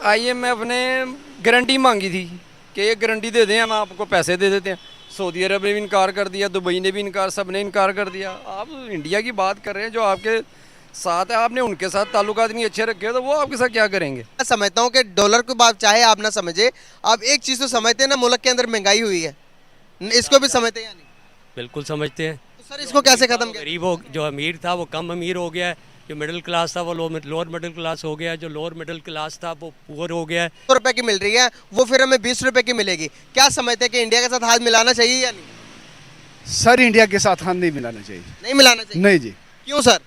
IMF ने guarantee मांगी थी कि एक गारंटी दे दें, हम आपको पैसे दे देते हैं। सऊदी अरब ने भी इनकार कर दिया, दुबई ने भी इनकार, सब ने इनकार कर दिया। आप इंडिया की बात कर रहे हैं, जो आपके साथ है, आपने उनके साथ ताल्लुकात नहीं अच्छे रखे तो वो आपके साथ क्या करेंगे। मैं समझता हूँ कि डॉलर की बात चाहे आप ना समझे, आप एक चीज़ तो समझते हैं ना, मुल्क के अंदर महंगाई हुई है, इसको भी समझते हैं या नहीं? बिल्कुल समझते हैं। तो सर इसको कैसे खत्म किया? गरीब हो, जो अमीर था वो कम अमीर हो गया है, जो मिडिल क्लास था वो लोअर मिडिल क्लास हो गया है, जो लोअर मिडिल क्लास था वो पुअर हो गया है। 100 रुपए की मिल रही है, वो फिर हमें 20 रुपए की मिलेगी। क्या समझते हैं कि इंडिया के साथ हाथ मिलाना चाहिए या नहीं? सर इंडिया के साथ हाथ नहीं मिलाना चाहिए। नहीं मिलाना चाहिए? नहीं जी, क्यों सर?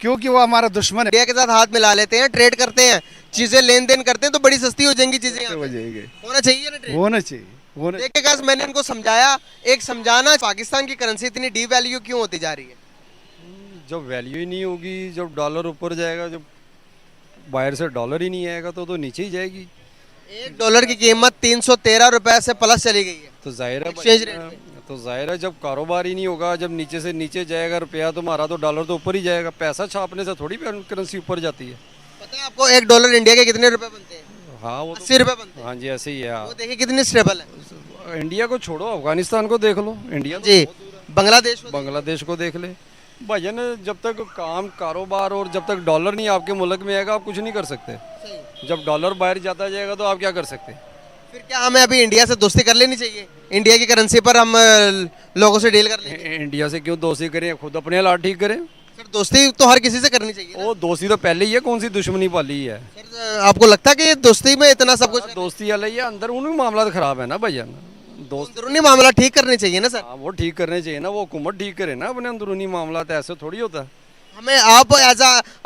क्योंकि वो हमारा दुश्मन है। इंडिया के साथ हाथ मिला लेते हैं, ट्रेड करते हैं, चीजें लेन देन करते हैं तो बड़ी सस्ती हो जाएंगी चीजें यहाँ हो पे। जाएंगे, होना चाहिए ना ट्रेड? होना चाहिए, होना। देखिएगा, मैंने इनको समझाया, एक समझाना, पाकिस्तान की करेंसी इतनी डीवैल्यू क्यों होती जा रही है? जब वैल्यू ही नहीं होगी, जब डॉलर ऊपर जाएगा, जब बाहर से डॉलर ही नहीं आएगा तो नीचे ही जाएगी। $1 की कीमत 313 रुपए से प्लस चली गई है तो जाहिर है एक्सचेंज रेट में। तो जाहिर है जब कारोबार ही नहीं होगा, जब नीचे से नीचे जाएगा रुपया तो हमारा तो डॉलर तो ऊपर ही जाएगा। पैसा छापने से थोड़ी करेंसी ऊपर जाती है। पता है आपको $1 इंडिया के कितने रुपए बनते हैं? हाँ वो 80 रुपए बनते हैं। हाँ जी, ऐसे ही है। वो देखिए कितनी स्टेबल है। इंडिया को छोड़ो, अफगानिस्तान को देख लो, इंडिया तो जी, बांग्लादेश में बांग्लादेश को देख ले भाईजान। जब तक काम कारोबार और जब तक डॉलर नहीं आपके मुल्क में आएगा आप कुछ नहीं कर सकते। सही। जब डॉलर बाहर जाता जाएगा तो आप क्या कर सकते। फिर क्या हमें अभी इंडिया से दोस्ती कर लेनी चाहिए? इंडिया की करेंसी पर हम लोगों से डील कर लें? इंडिया से क्यों दोस्ती करें, खुद अपने हालात ठीक करें। सर दोस्ती तो हर किसी से करनी चाहिए ना? वो दोस्ती तो पहले ही है, कौन सी दुश्मनी पाली है। सर आपको लगता है कि ये दोस्ती में इतना सब कुछ? दोस्ती वाला ही है, अंदर उनके मामला खराब है ना भाईजान। दोस्त अंदरूनी मामला ठीक करने चाहिए ना सर? हाँ, वो ठीक करने चाहिए ना, वो हुकूमत ठीक करे ना अपने अंदरूनी मामला। तो ऐसे थोड़ी होता है। हमें आप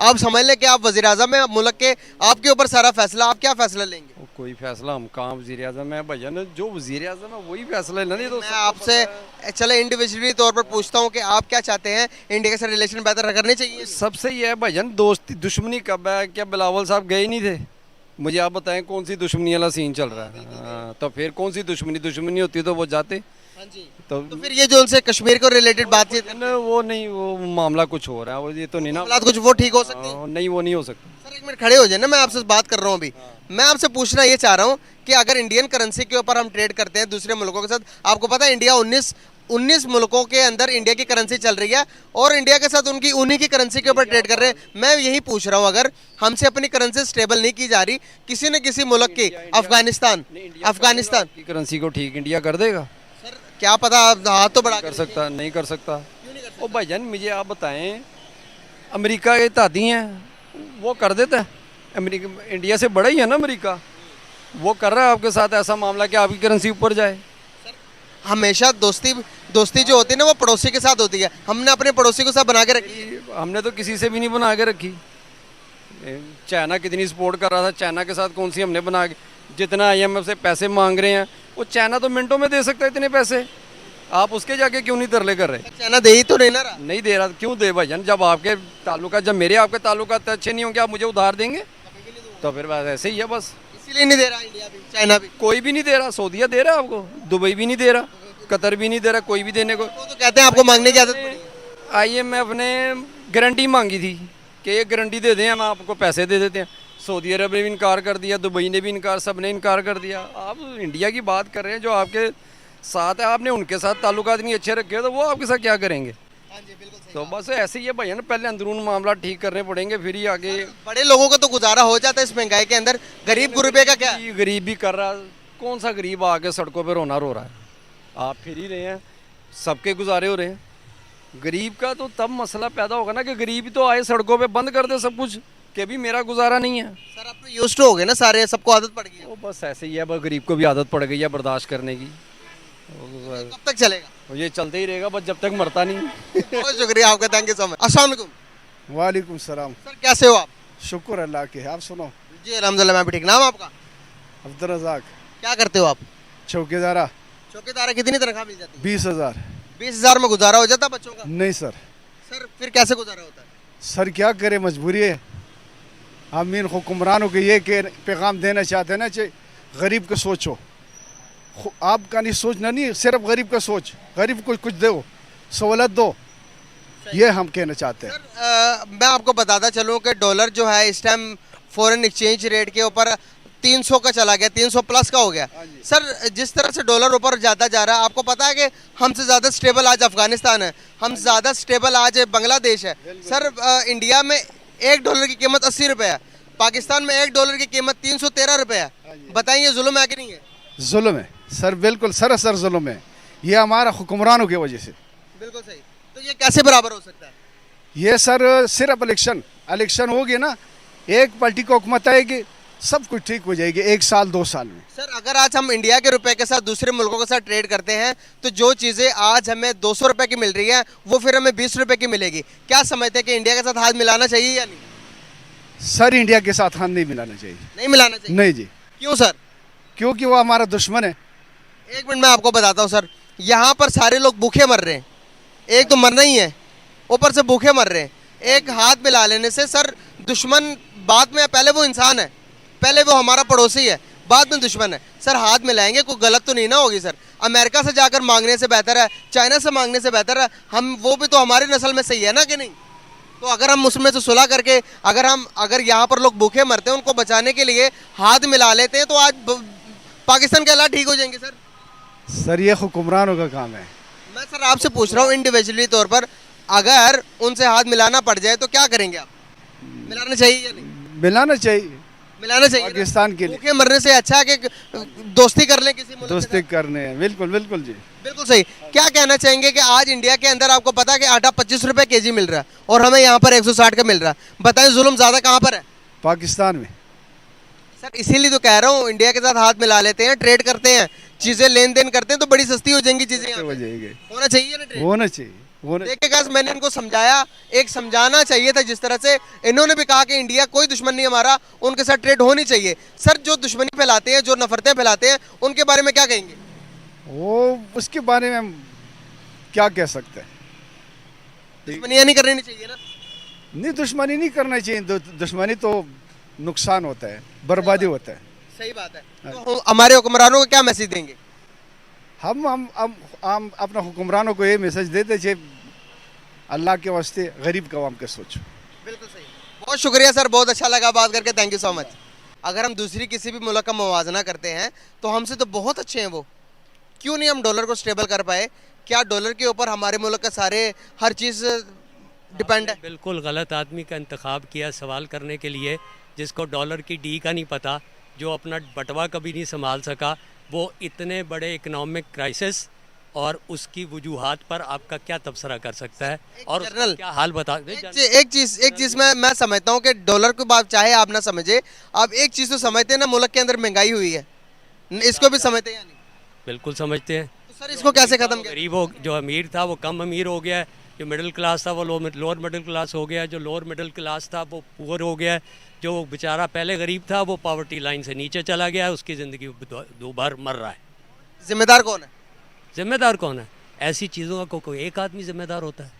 आप समझ लें कि आप वजीर आजम है मुल्क के, आपके ऊपर सारा फैसला, आप क्या फैसला लेंगे? वो कोई फैसला हम कहाँ वजीर आजम है भाईजान, जो वजीर आजम है वही फैसला लेना। नहीं तो मैं आपसे चले इंडिविजुअली तौर पर पूछता हूँ कि आप क्या चाहते हैं? इंडिया के साथ रिलेशन बेहतर करने चाहिए? सबसे ही है भाईजान, दोस्ती दुश्मनी कब है? क्या बिलावल साहब गए नहीं थे? मुझे आप बताएं कौन सी दुश्मनी वाला सीन चल रहा है। हाँ, तो फिर कौन सी दुश्मनी होती तो वो जाते। हाँ जी। तो तो फिर ये जो उनसे कश्मीर को रिलेटेड बातचीत, वो नहीं, वो मामला कुछ हो रहा है, वो ये तो नहीं ना। हालात कुछ वो ठीक हो सकते हैं? नहीं, वो नहीं हो सकता। सर एक मिनट खड़े हो जाए ना, मैं आपसे बात कर रहा हूँ अभी। मैं आपसे पूछना ये चाह रहा हूँ कि अगर इंडियन करेंसी के ऊपर हम ट्रेड करते हैं दूसरे मुल्कों के साथ, आपको पता है इंडिया 19 मुल्कों के अंदर इंडिया की करेंसी चल रही है और इंडिया के साथ उनकी उन्हीं की करेंसी के ऊपर ट्रेड कर रहे हैं। मैं यही पूछ रहा हूँ, अगर हमसे अपनी करेंसी स्टेबल नहीं की जा रही, किसी न किसी मुल्क की, अफगानिस्तान की करेंसी को ठीक इंडिया कर देगा? सर क्या पता, हाथ तो बढ़ा कर सकता नहीं कर सकता। ओ भाईजान मुझे आप बताएं, अमेरिका के तादी हैं, वो कर देता है। अमेरिका इंडिया से बड़ा ही है ना अमेरिका, वो कर रहा है आपके साथ ऐसा मामला कि आपकी करेंसी ऊपर जाए। हमेशा दोस्ती जो होती है ना वो पड़ोसी के साथ होती है। हमने अपने पड़ोसी को साथ बना के रखी। हमने तो किसी से भी नहीं बना के रखी। चाइना कितनी सपोर्ट कर रहा था, चाइना के साथ कौन सी हमने बना के। जितना आईएमएफ से पैसे मांग रहे हैं वो चाइना तो मिनटों में दे सकता है इतने पैसे, आप उसके जाके क्यों नहीं तरले कर रहे। चाइना दे ही तो नहीं ना रहा। नहीं दे रहा, क्यों दे भाईजान? जब आपके ताल्लुका, जब मेरे आपके ताल्लुकात अच्छे नहीं होंगे, आप मुझे उधार देंगे? तो फिर बस ऐसे ही है बस। इसीलिए नहीं दे रहा इंडिया भी, चाइना भी। कोई भी नहीं दे रहा। सऊदीया दे रहा है आपको, दुबई भी नहीं दे रहा, कतर भी नहीं दे रहा, कोई भी देने को। वो तो कहते हैं आपको मांगने की आदत पड़ी है। आईएमएफ ने गारंटी मांगी थी कि एक गारंटी दे दें, हम आपको पैसे दे देते हैं। सऊदी अरब ने भी इनकार कर दिया, दुबई ने भी इनकार, सब ने इनकार कर दिया। आप इंडिया की बात कर रहे हैं, जो आपके साथ है, आपने उनके साथ ताल्लुकात नहीं अच्छे रखे तो वो आपके साथ क्या करेंगे। हाँ जी, बिल्कुल सही। तो बस ऐसे ही है भैया ना, पहले अंदरून मामला ठीक करने पड़ेंगे, फिर ही आगे। बड़े लोगों का तो गुजारा हो जाता है इस महंगाई के अंदर, गरीब गुरबे का क्या? गरीब भी कर रहा, कौन सा गरीब आके सड़कों पे रोना रो रहा है? आप फिर ही रहे हैं, सबके गुजारे हो रहे हैं। गरीब का तो तब मसला पैदा होगा ना कि गरीब तो आए सड़कों पे बंद कर दे सब कुछ, कि भी मेरा गुजारा नहीं है। सर आप तो यूज्ड हो गए ना, सारे सबको आदत पड़ गई है। वो बस ऐसे ही है, बस गरीब को भी आदत पड़ गई है बर्दाश्त करने की। कब तक चलेगा? तो ये चलते ही रहेगा बस जब तक मरता नहीं। बहुत शुक्रिया आपका, थैंक यू सो मच। अस्सलाम वालेकुम। वालेकुम सलाम। सर कैसे हो आप? शुक्र अल्लाह के, आप सुनो। जी अल्हम्दुलिल्लाह मैं भी ठीक। नाम आपका? अब्दुल रज़ाक। क्या करते हो आप? चौकीदारा। चौकीदार कितनी तनख्वाह मिल जाती है? 20,000। 20,000 में गुजारा हो जाता बच्चों का? नहीं सर। सर फिर कैसे गुजारा होता है? सर क्या करे, मजबूरी है। हम इन हुक्मरानों को ये पैगाम देना चाहते हैं ना, चाहिए गरीब को सोचो। आपका नहीं सोचना, नहीं सिर्फ गरीब का सोच, गरीब को कुछ दो, सहूलत दो, ये हम कहना चाहते हैं। मैं आपको बताता चलूँ कि डॉलर जो है इस टाइम फॉरेन एक्सचेंज रेट के ऊपर 300 का चला गया, 300 प्लस का हो गया। सर जिस तरह से डॉलर ऊपर जाता जा रहा है, आपको पता है कि हमसे ज़्यादा स्टेबल आज अफगानिस्तान है, हम ज़्यादा स्टेबल आज बांग्लादेश है। सर इंडिया में $1 की कीमत 80 रुपये है, पाकिस्तान में $1 की कीमत 313 रुपये है। बताइए जुल्म है कि नहीं है? जुल्म है सर, बिल्कुल सरासर जुल्म है। ये हमारा हुक्मरानों की वजह से। बिल्कुल सही। तो ये कैसे बराबर हो सकता है? ये सर सिर्फ इलेक्शन हो गया ना, एक पार्टी को हुकूमत आएगी, सब कुछ ठीक हो जाएगी 1 साल 2 साल में। सर अगर आज हम इंडिया के रुपए के साथ दूसरे मुल्कों के साथ ट्रेड करते हैं, तो जो चीज़ें आज हमें 200 रुपए की मिल रही है, वो फिर हमें 20 रुपए की मिलेगी। क्या समझते हैं कि इंडिया के साथ हाथ मिलाना चाहिए या नहीं? सर इंडिया के साथ हाथ नहीं मिलाना चाहिए। नहीं मिलाना चाहिए? नहीं जी, क्यों सर? क्योंकि वो हमारा दुश्मन है। 1 मिनट मैं आपको बताता हूँ सर, यहाँ पर सारे लोग भूखे मर रहे हैं, एक तो मरना ही है, ऊपर से भूखे मर रहे हैं। एक हाथ मिला लेने से सर दुश्मन बाद में, पहले वो इंसान है, पहले वो हमारा पड़ोसी है, बाद में दुश्मन है। सर हाथ मिलाएंगे, कोई गलत तो नहीं ना होगी सर? अमेरिका से जाकर मांगने से बेहतर है, चाइना से मांगने से बेहतर है, हम वो भी तो हमारी नस्ल में सही है ना कि नहीं? तो अगर हम उसमें से सुलह करके अगर यहाँ पर लोग भूखे मरते हैं, उनको बचाने के लिए हाथ मिला लेते हैं, तो आज पाकिस्तान के हालात ठीक हो जाएंगे सर। सर ये हुक्मरानों का काम है। मैं सर आपसे पूछ रहा हूँ इंडिविजुअली तौर पर, अगर उनसे हाथ मिलाना पड़ जाए तो क्या करेंगे आप? मिलाना चाहिए या नहीं? मिलाना चाहिए, मिलाना चाहिए ना? पाकिस्तान के लिए भूखे मरने से अच्छा है कि दोस्ती कर लें किसी मुल्क के दोस्ती साथ। करने हैं। बिल्कुल बिल्कुल जी। बिल्कुल सही। क्या कहना चाहेंगे कि आज इंडिया के अंदर आपको पता है कि आटा 25 रुपए केजी मिल रहा है और हमें यहाँ पर 160 का मिल रहा है। बताएं जुल्म ज्यादा कहाँ पर है? पाकिस्तान में। सर इसीलिए तो कह रहा हूँ, इंडिया के साथ हाथ मिला लेते हैं, ट्रेड करते हैं, चीजें लेन देन करते हैं, तो बड़ी सस्ती हो जाएंगी चीजें यहाँ हो पे। जाएगी, होना चाहिए ना ट्रेड? होना चाहिए, होना। देखिए गाइस, मैंने इनको समझाया, एक समझाना चाहिए था। जिस तरह से इन्होंने भी कहा कि इंडिया कोई दुश्मन नहीं हमारा, उनके साथ ट्रेड होनी चाहिए। सर जो दुश्मनी फैलाते हैं, जो नफरतें फैलाते हैं, उनके बारे में क्या कहेंगे? वो उसके बारे में हम क्या कह सकते हैं? दुश्मनियां नहीं करनी चाहिए ना? नहीं, दुश्मनी नहीं करना चाहिए। दुश्मनी तो नुकसान होता है, बर्बादी होता है। सही बात है। तो हमारे हुक्मरानों को क्या मैसेज देंगे? हम अपना हुक्मरानों को ये मैसेज देते थे, अल्लाह के वास्ते गरीब कवाम के सोचो। बिल्कुल सही। बहुत शुक्रिया सर, बहुत अच्छा लगा बात करके, थैंक यू सो मच। अगर हम दूसरी किसी भी मुल्क का मुवाजना करते हैं तो हमसे तो बहुत अच्छे हैं वो, क्यों नहीं हम डॉलर को स्टेबल कर पाए? क्या डॉलर के ऊपर हमारे मुल्क का सारे हर चीज़ डिपेंड है? बिल्कुल गलत आदमी का इंतखाब किया सवाल करने के लिए, जिसको डॉलर की डी का नहीं पता, जो अपना बटवा कभी नहीं संभाल सका। वो इतने बड़े इकोनॉमिक क्राइसिस और उसकी वजूहात पर आपका क्या तबसरा कर सकता है? और उसका क्या हाल बता एक चीज़ मैं समझता हूँ कि डॉलर की बात चाहे आप ना समझे, आप एक चीज़ तो समझते हैं ना, मुल्क के अंदर महंगाई हुई है, इसको भी समझते हैं या नहीं? बिल्कुल समझते हैं। तो सर इसको कैसे ख़त्म करें? गरीब हो, जो अमीर था वो कम अमीर हो गया है, जो मिडिल क्लास था वो लोअर मिडिल क्लास हो गया, जो लोअर मिडिल क्लास था वो पुअर हो गया, जो बेचारा पहले गरीब था वो पॉवर्टी लाइन से नीचे चला गया है, उसकी ज़िंदगी दो बार मर रहा है। जिम्मेदार कौन है? जिम्मेदार कौन है? ऐसी चीज़ों का कोई एक आदमी जिम्मेदार होता है?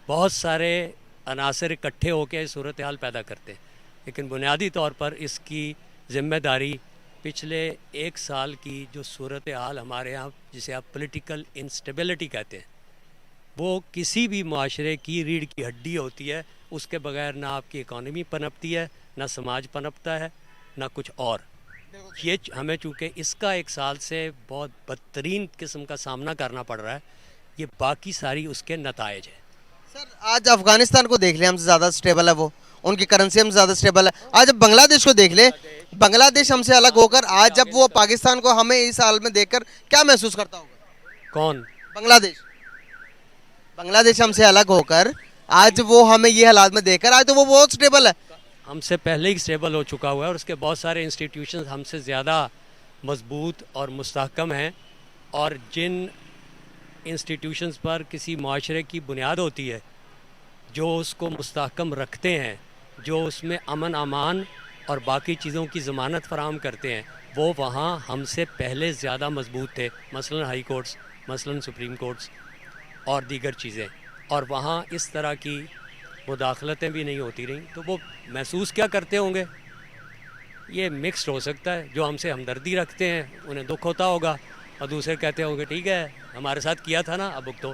बहुत सारे अनासर इकट्ठे होकर सूरत हाल पैदा करते हैं, लेकिन बुनियादी तौर पर इसकी ज़िम्मेदारी पिछले 1 साल की जो सूरत हाल हमारे यहाँ, जिसे आप पॉलिटिकल इंस्टेबिलिटी कहते हैं, वो किसी भी माशरे की रीढ़ की हड्डी होती है। उसके बगैर ना आपकी इकॉनमी पनपती है, ना समाज पनपता है, ना कुछ और। ये हमें चूँकि इसका 1 साल से बहुत बदतरीन किस्म का सामना करना पड़ रहा है, ये बाकी सारी उसके नतायज है। सर आज अफगानिस्तान को देख ले, हमसे ज़्यादा स्टेबल है वो, उनकी करेंसी हमसे ज़्यादा स्टेबल है। आज अब बांग्लादेश को देख ले, बांग्लादेश हमसे अलग होकर आज जब वो पाकिस्तान को हमें इस हाल में देखकर क्या महसूस करता होगा? कौन? बांग्लादेश हमसे अलग होकर आज वो हमें ये हालात में देखकर, आज तो वो बहुत स्टेबल है। हमसे पहले ही स्टेबल हो चुका हुआ है और उसके बहुत सारे इंस्टीट्यूशंस हमसे ज़्यादा मजबूत और मुस्तहकम हैं। और जिन इंस्टीट्यूशंस पर किसी माशरे की बुनियाद होती है, जो उसको मुस्तहकम रखते हैं, जो उसमें अमन अमान और बाकी चीज़ों की ज़मानत फराहम करते हैं, वो वहाँ हमसे पहले ज़्यादा मजबूत थे। मसलन हाई कोर्ट्स, मसलन सुप्रीम कोर्ट्स और दीगर चीज़ें, और वहाँ इस तरह की मुदाखलतें भी नहीं होती रहीं। तो वो महसूस क्या करते होंगे? ये मिक्स्ड हो सकता है। जो हमसे हमदर्दी रखते हैं उन्हें दुख होता होगा, और दूसरे कहते होंगे ठीक है हमारे साथ किया था ना, अब तो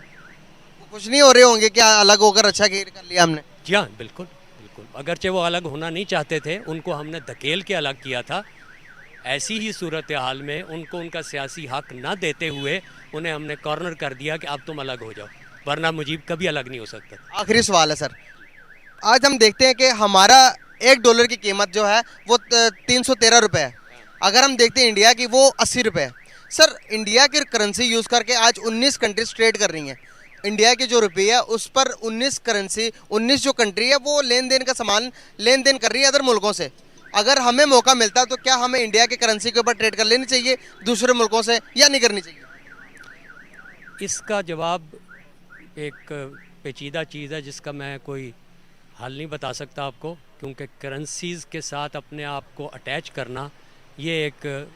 कुछ नहीं हो रहे होंगे, क्या अलग होकर अच्छा कर लिया हमने? जी हाँ, बिल्कुल बिल्कुल। अगरचे वो अलग होना नहीं चाहते थे, उनको हमने धकेल के अलग किया था, ऐसी ही सूरत हाल में उनको उनका सियासी हक ना देते हुए उन्हें हमने कॉर्नर कर दिया कि अब तुम अलग हो जाओ, वरना मुजीब कभी अलग नहीं हो सकता। आखिरी सवाल है सर, आज हम देखते हैं कि हमारा $1 की कीमत जो है वो 313 रुपये है। अगर हम देखते हैं इंडिया की वो 80 रुपये है। सर इंडिया की करेंसी यूज़ करके आज 19 कंट्रीज ट्रेड कर रही हैं। इंडिया की जो रुपये है उस पर 19 जो कंट्री है वो लेन देन का सामान लेन देन कर रही है अदर मुल्कों से। अगर हमें मौका मिलता तो क्या हमें इंडिया की करेंसी के ऊपर ट्रेड कर लेनी चाहिए दूसरे मुल्कों से या नहीं करनी चाहिए? इसका जवाब एक पेचीदा चीज़ है जिसका मैं कोई हल नहीं बता सकता आपको, क्योंकि करेंसीज़ के साथ अपने आप को अटैच करना ये एक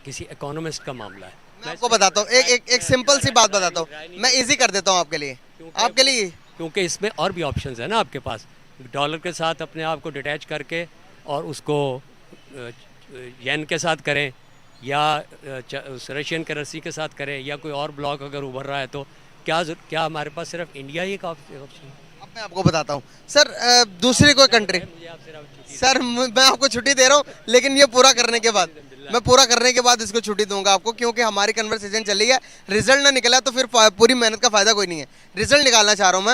किसी इकोनॉमिस्ट का मामला है। मैं आपको बताता हूँ, एक सिंपल सी बात बताता हूँ, मैं इजी कर देता हूँ आपके लिए। क्योंकि इसमें और भी ऑप्शंस है ना आपके पास, डॉलर के साथ अपने आप को डिटैच करके और उसको येन के साथ करें या उस रशियन करेंसी के साथ करें या कोई और ब्लॉक अगर उभर रहा है तो क्या हमारे पास सिर्फ इंडिया ही एक ऑप्शन है? अब मैं आपको बताता हूँ सर, दूसरी कोई कंट्री, सर मैं आपको छुट्टी दे रहा हूँ लेकिन ये पूरा करने के बाद, मैं पूरा करने के बाद इसको छुट्टी दूंगा आपको, क्योंकि हमारी कन्वर्सेशन चल रही है। रिजल्ट ना निकला तो फिर पूरी मेहनत का फायदा कोई नहीं है। रिजल्ट निकालना चाह रहा हूँ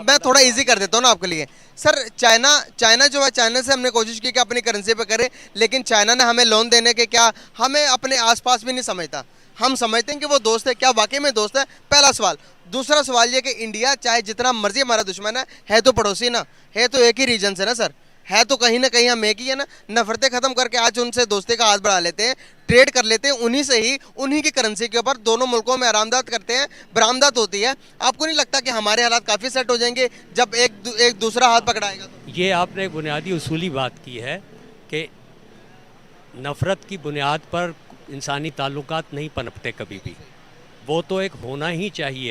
मैं थोड़ा इजी कर देता हूँ ना आपके लिए। सर चाइना जो है, चाइना से हमने कोशिश की कि अपनी करेंसी पे करे, लेकिन चाइना ने हमें लोन देने के क्या हमें अपने आसपास भी नहीं समझता। हम समझते हैं कि वो दोस्त है, क्या वाकई में दोस्त है? पहला सवाल। दूसरा सवाल ये कि इंडिया चाहे जितना मर्जी हमारा दुश्मन है तो पड़ोसी ना, है तो एक ही रीजन से ना सर, है तो कहीं ना कहीं हम एक ही है ना। नफरतें खत्म करके आज उनसे दोस्ती का हाथ बढ़ा लेते हैं, ट्रेड कर लेते हैं उन्हीं से ही, उन्हीं की करेंसी के ऊपर दोनों मुल्कों में आरामदात करते हैं, बरामदात होती है। आपको नहीं लगता कि हमारे हालात काफ़ी सेट हो जाएंगे जब एक दूसरा हाथ पकड़ाएगा तो? ये आपने एक बुनियादी उसूली बात की है कि नफ़रत की बुनियाद पर इंसानी ताल्लुकात नहीं पनपते कभी भी, वो तो एक होना ही चाहिए